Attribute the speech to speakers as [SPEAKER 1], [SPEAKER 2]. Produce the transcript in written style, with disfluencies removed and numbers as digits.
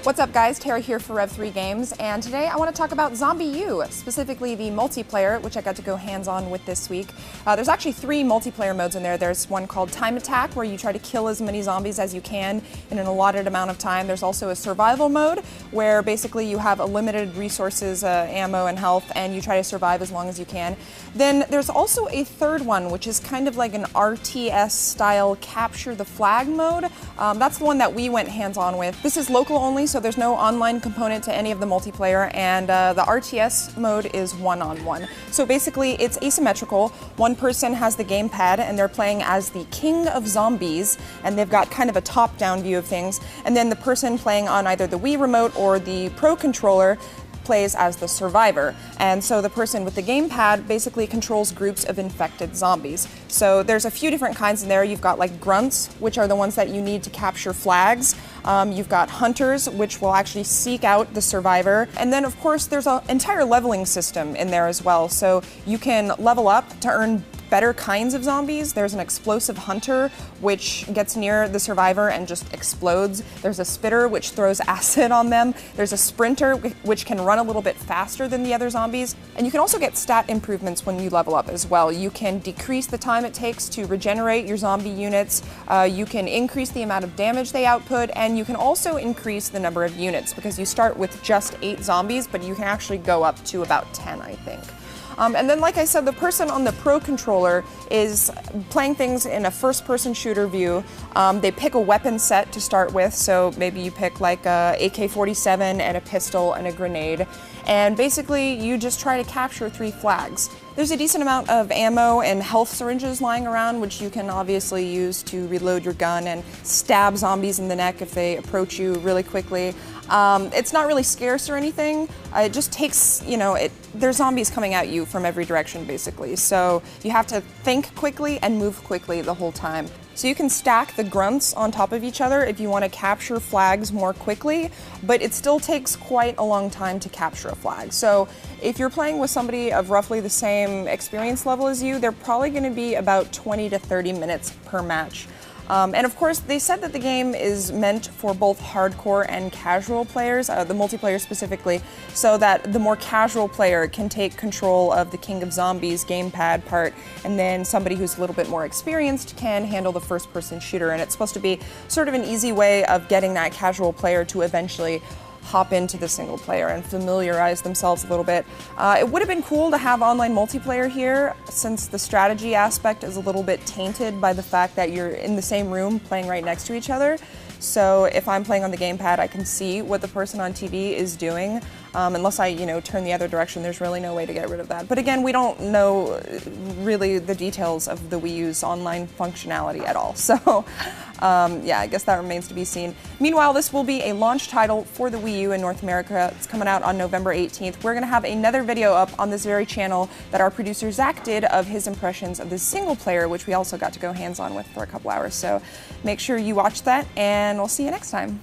[SPEAKER 1] What's up guys, Tara here for Rev3 Games, and today I want to talk about ZombiU, specifically the multiplayer, which I got to go hands-on with this week. There's actually 3 multiplayer modes in there. There's one called Time Attack, where you try to kill as many zombies as you can in an allotted amount of time. There's also a survival mode, where basically you have a limited resources, ammo and health, and you try to survive as long as you can. Then there's also a third one, which is kind of like an RTS style capture the flag mode. That's the one that we went hands-on with. This is local only, so there's no online component to any of the multiplayer, and the RTS mode is one-on-one. So basically it's asymmetrical. One person has the gamepad and they're playing as the king of zombies, and they've got kind of a top-down view of things, and then the person playing on either the Wii remote or the Pro controller plays as the survivor. And so the person with the gamepad basically controls groups of infected zombies. So there's a few different kinds in there. You've got like grunts, which are the ones that you need to capture flags. You've got hunters, which will actually seek out the survivor. And then of course there's an entire leveling system in there as well. So you can level up to earn better kinds of zombies. There's an explosive hunter, which gets near the survivor and just explodes. There's a spitter, which throws acid on them. There's a sprinter, which can run a little bit faster than the other zombies. And you can also get stat improvements when you level up as well. You can decrease the time it takes to regenerate your zombie units. You can increase the amount of damage they output, and you can also increase the number of units, because you start with just 8 zombies, but you can actually go up to about 10, I think. And then, like I said, the person on the Pro controller is playing things in a first-person shooter view. They pick a weapon set to start with, so maybe you pick like a AK-47 and a pistol and a grenade, and basically you just try to capture 3 flags. There's a decent amount of ammo and health syringes lying around, which you can obviously use to reload your gun and stab zombies in the neck if they approach you really quickly. It's not really scarce or anything. It just takes, there's zombies coming at you from every direction basically. So you have to think quickly and move quickly the whole time. So you can stack the grunts on top of each other if you want to capture flags more quickly, but it still takes quite a long time to capture a flag. So if you're playing with somebody of roughly the same experience level as you, they're probably going to be about 20 to 30 minutes per match. And of course, they said that the game is meant for both hardcore and casual players, the multiplayer specifically, so that the more casual player can take control of the King of Zombies gamepad part, and then somebody who's a little bit more experienced can handle the first-person shooter. And it's supposed to be sort of an easy way of getting that casual player to eventually hop into the single player and familiarize themselves a little bit. It would have been cool to have online multiplayer here, since the strategy aspect is a little bit tainted by the fact that you're in the same room playing right next to each other. So if I'm playing on the gamepad, I can see what the person on TV is doing. Unless I, turn the other direction, there's really no way to get rid of that. But again, we don't know really the details of the Wii U's online functionality at all. So yeah, I guess that remains to be seen. Meanwhile, this will be a launch title for the Wii U in North America. It's coming out on November 18th. We're going to have another video up on this very channel that our producer Zach did of his impressions of the single player, which we also got to go hands-on with for a couple hours. So make sure you watch that, and we'll see you next time.